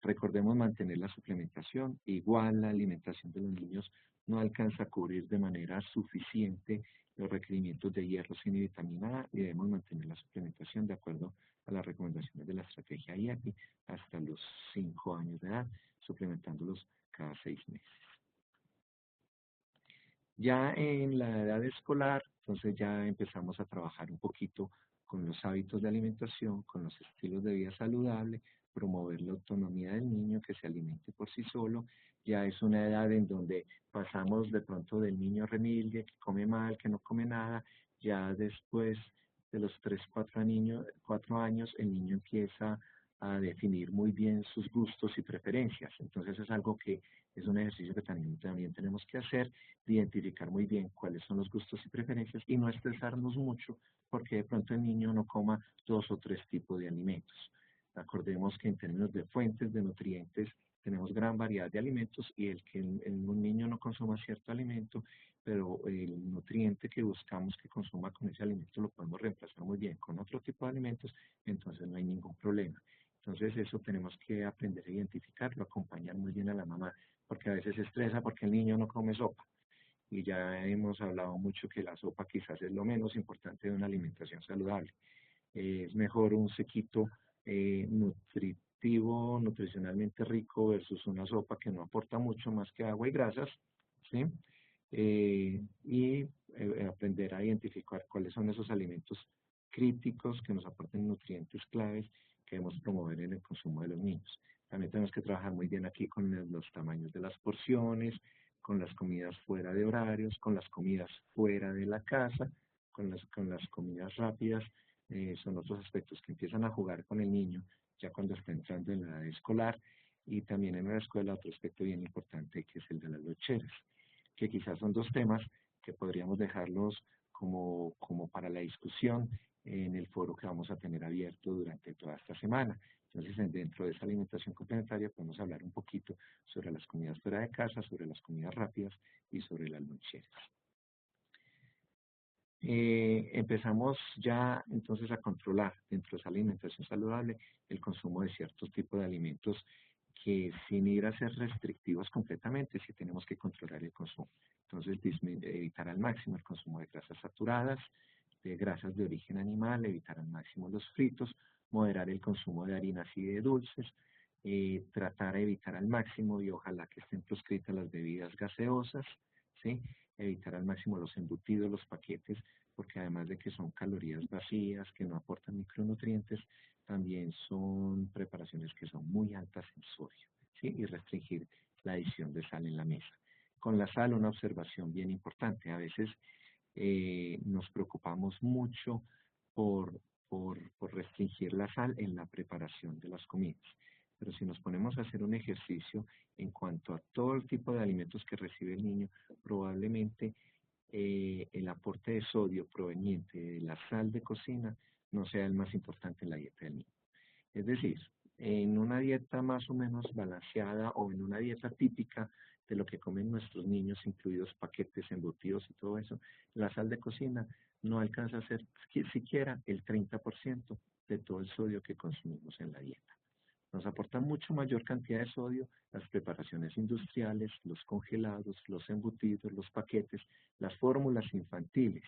Recordemos mantener la suplementación, igual la alimentación de los niños no alcanza a cubrir de manera suficiente los requerimientos de hierro, zinc y vitamina A y debemos mantener la suplementación de acuerdo a las recomendaciones de la estrategia IAPI hasta los 5 años de edad, suplementándolos cada 6 meses. Ya en la edad escolar, entonces ya empezamos a trabajar un poquito con los hábitos de alimentación, con los estilos de vida saludable, promover la autonomía del niño, que se alimente por sí solo. Ya es una edad en donde pasamos de pronto del niño remilgue, que come mal, que no come nada. Ya después de los 4 años, el niño empieza a definir muy bien sus gustos y preferencias. Entonces es algo que es un ejercicio que también tenemos que hacer, de identificar muy bien cuáles son los gustos y preferencias y no estresarnos mucho porque de pronto el niño no coma 2 o 3 tipos de alimentos. Acordemos que en términos de fuentes de nutrientes tenemos gran variedad de alimentos y el que un niño no consuma cierto alimento, pero el nutriente que buscamos que consuma con ese alimento lo podemos reemplazar muy bien con otro tipo de alimentos, entonces no hay ningún problema. Entonces eso tenemos que aprender a identificarlo, acompañar muy bien a la mamá, porque a veces se estresa porque el niño no come sopa. Y ya hemos hablado mucho que la sopa quizás es lo menos importante de una alimentación saludable. Es mejor un sequito nutritivo, nutricionalmente rico versus una sopa que no aporta mucho más que agua y grasas, ¿sí? Y aprender a identificar cuáles son esos alimentos críticos que nos aporten nutrientes claves que debemos promover en el consumo de los niños. También tenemos que trabajar muy bien aquí con los tamaños de las porciones, con las comidas fuera de horarios, con las comidas fuera de la casa, con las comidas rápidas. Son otros aspectos que empiezan a jugar con el niño ya cuando está entrando en la edad escolar. Y también en la escuela otro aspecto bien importante que es el de las loncheras, que quizás son 2 temas que podríamos dejarlos como para la discusión en el foro que vamos a tener abierto durante toda esta semana. Entonces, dentro de esa alimentación complementaria podemos hablar un poquito sobre las comidas fuera de casa, sobre las comidas rápidas y sobre las loncheras. Empezamos ya entonces a controlar dentro de esa alimentación saludable el consumo de ciertos tipos de alimentos que sin ir a ser restrictivos completamente, sí tenemos que controlar el consumo. Entonces, evitar al máximo el consumo de grasas saturadas, de grasas de origen animal, evitar al máximo los fritos, moderar el consumo de harinas y de dulces, tratar de evitar al máximo y ojalá que estén proscritas las bebidas gaseosas, ¿sí? Evitar al máximo los embutidos, los paquetes, porque además de que son calorías vacías, que no aportan micronutrientes, también son preparaciones que son muy altas en sodio, ¿sí? Y restringir la adición de sal en la mesa. Con la sal, una observación bien importante. A veces nos preocupamos mucho por, por restringir la sal en la preparación de las comidas. Pero si nos ponemos a hacer un ejercicio en cuanto a todo el tipo de alimentos que recibe el niño, probablemente el aporte de sodio proveniente de la sal de cocina no sea el más importante en la dieta del niño. Es decir, en una dieta más o menos balanceada o en una dieta típica de lo que comen nuestros niños, incluidos paquetes, embutidos y todo eso, la sal de cocina no alcanza a ser siquiera el 30% de todo el sodio que consumimos en la dieta. Nos aporta mucho mayor cantidad de sodio las preparaciones industriales, los congelados, los embutidos, los paquetes, las fórmulas infantiles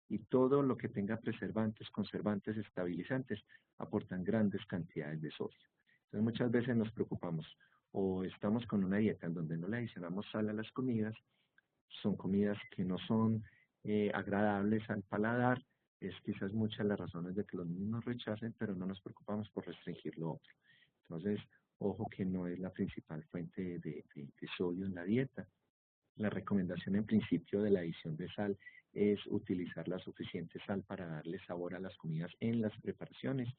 y todo lo que tenga preservantes, conservantes, estabilizantes, aportan grandes cantidades de sodio. Entonces muchas veces nos preocupamos o estamos con una dieta en donde no le adicionamos sal a las comidas, son comidas que no son agradables al paladar, es quizás muchas las razones de que los niños nos rechacen, pero no nos preocupamos por restringir lo otro. Entonces, ojo que no es la principal fuente de sodio en la dieta. La recomendación en principio de la adición de sal es utilizar la suficiente sal para darle sabor a las comidas en las preparaciones,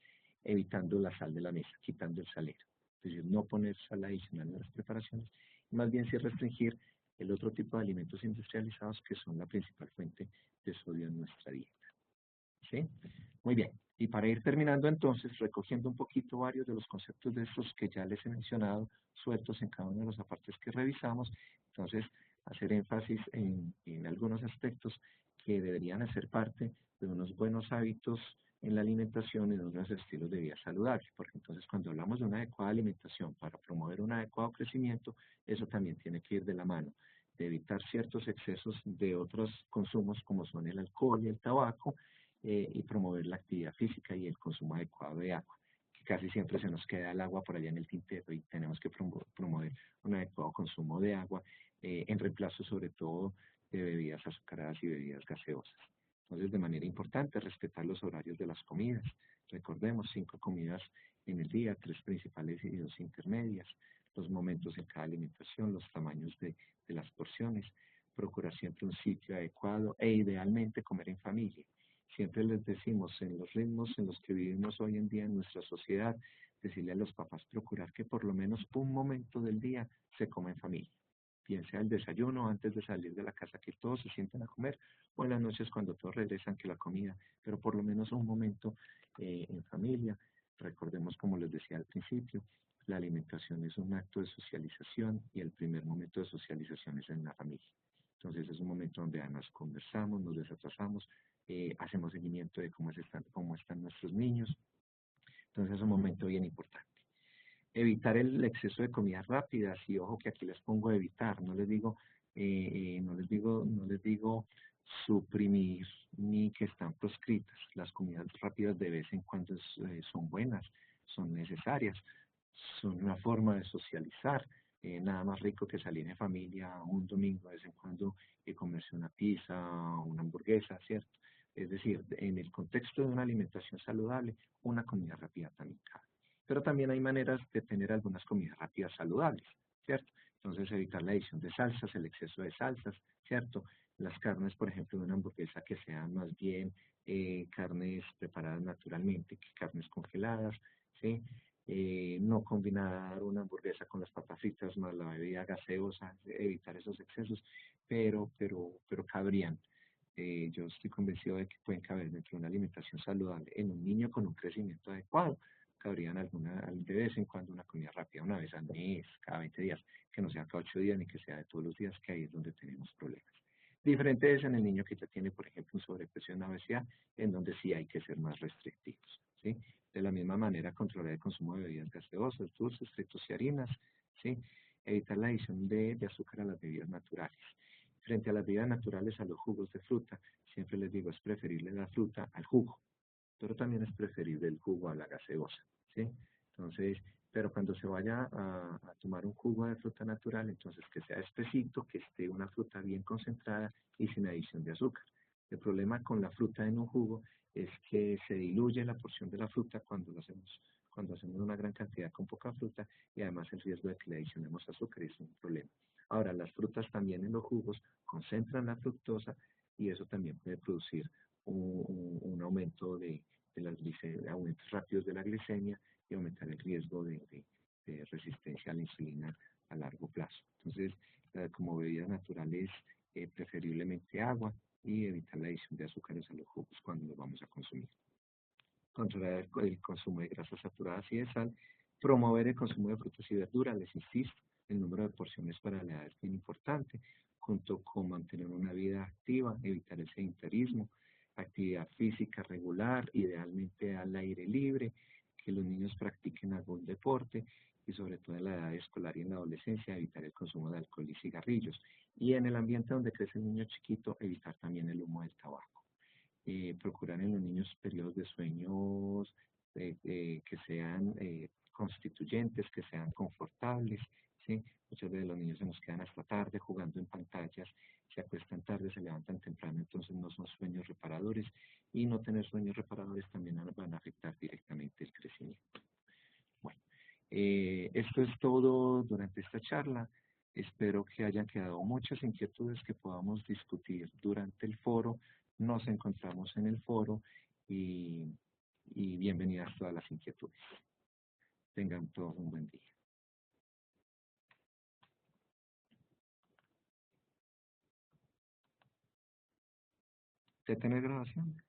evitando la sal de la mesa, quitando el salero. Es decir, no poner sal adicional en las preparaciones, más bien sí restringir el otro tipo de alimentos industrializados que son la principal fuente de sodio en nuestra dieta. ¿Sí? Muy bien. Y para ir terminando entonces, recogiendo un poquito varios de los conceptos de estos que ya les he mencionado, sueltos en cada uno de los apartes que revisamos, entonces hacer énfasis en algunos aspectos que deberían hacer parte de unos buenos hábitos en la alimentación y de unos estilos de vida saludables, porque entonces cuando hablamos de una adecuada alimentación para promover un adecuado crecimiento, eso también tiene que ir de la mano de evitar ciertos excesos de otros consumos como son el alcohol y el tabaco, y promover la actividad física y el consumo adecuado de agua, que casi siempre se nos queda el agua por allá en el tintero y tenemos que promover un adecuado consumo de agua en reemplazo sobre todo de bebidas azucaradas y bebidas gaseosas. Entonces, de manera importante, respetar los horarios de las comidas. Recordemos, 5 comidas en el día, 3 principales y 2 intermedias, los momentos en cada alimentación, los tamaños de las porciones, procurar siempre un sitio adecuado e idealmente comer en familia. Siempre les decimos, en los ritmos en los que vivimos hoy en día en nuestra sociedad, decirle a los papás procurar que por lo menos un momento del día se coma en familia. Bien sea el desayuno antes de salir de la casa, que todos se sienten a comer, o en las noches cuando todos regresan que la comida, pero por lo menos un momento en familia. Recordemos, como les decía al principio, la alimentación es un acto de socialización y el primer momento de socialización es en la familia. Entonces es un momento donde además conversamos, nos desatrasamos, hacemos seguimiento de cómo están nuestros niños. Entonces es un momento bien importante. Evitar el exceso de comidas rápidas y ojo que aquí les pongo evitar, no les digo suprimir ni que están proscritas. Las comidas rápidas de vez en cuando son buenas, son necesarias, son una forma de socializar. Nada más rico que salir en familia un domingo de vez en cuando y comerse una pizza, una hamburguesa, ¿cierto? Es decir, en el contexto de una alimentación saludable, una comida rápida también cabe. Pero también hay maneras de tener algunas comidas rápidas saludables, ¿cierto? Entonces evitar la adición de salsas, el exceso de salsas, ¿cierto? Las carnes, por ejemplo, de una hamburguesa que sean más bien carnes preparadas naturalmente que carnes congeladas, ¿sí? No combinar una hamburguesa con las papas fritas más la bebida gaseosa, evitar esos excesos, pero cabrían. Yo estoy convencido de que pueden caber dentro de una alimentación saludable en un niño con un crecimiento adecuado. Cabrían de vez en cuando una comida rápida, una vez al mes, cada 20 días, que no sea cada 8 días ni que sea de todos los días, que ahí es donde tenemos problemas. Diferente es en el niño que ya tiene, por ejemplo, un sobrepeso y una obesidad, en donde sí hay que ser más restrictivos, ¿sí? De la misma manera, controlar el consumo de bebidas gaseosas, dulces, fritos y harinas, ¿sí? Evitar la adición de azúcar a las bebidas naturales. Frente a las bebidas naturales, a los jugos de fruta, siempre les digo, es preferible la fruta al jugo, pero también es preferible el jugo a la gaseosa, ¿sí? Entonces, pero cuando se vaya a tomar un jugo de fruta natural, entonces que sea espesito, que esté una fruta bien concentrada y sin adición de azúcar. El problema con la fruta en un jugo es que se diluye la porción de la fruta cuando hacemos una gran cantidad con poca fruta y además el riesgo de que le adicionemos azúcar es un problema. Ahora, las frutas también en los jugos concentran la fructosa y eso también puede producir un aumento de aumentos rápidos de la glicemia y aumentar el riesgo de resistencia a la insulina a largo plazo. Entonces, como bebidas naturales, preferiblemente agua y evitar la adición de azúcares a los jugos cuando los vamos a consumir. Controlar el consumo de grasas saturadas y de sal, promover el consumo de frutas y verduras, les insisto, el número de porciones para la edad es bien importante, junto con mantener una vida activa, evitar el sedentarismo, actividad física regular, idealmente al aire libre, que los niños practiquen algún deporte y sobre todo en la edad escolar y en la adolescencia evitar el consumo de alcohol y cigarrillos. Y en el ambiente donde crece el niño chiquito, evitar también el humo del tabaco. Procurar en los niños periodos de sueños que sean constituyentes, que sean confortables, ¿sí? Muchos de los niños se nos quedan hasta tarde jugando en pantallas, se acuestan tarde, se levantan temprano, entonces no son sueños reparadores y no tener sueños reparadores también van a afectar directamente el crecimiento. Bueno, esto es todo durante esta charla. Espero que hayan quedado muchas inquietudes que podamos discutir durante el foro. Nos encontramos en el foro y, y bienvenidas todas las inquietudes. Tengan todos un buen día. ¿Detener grabación?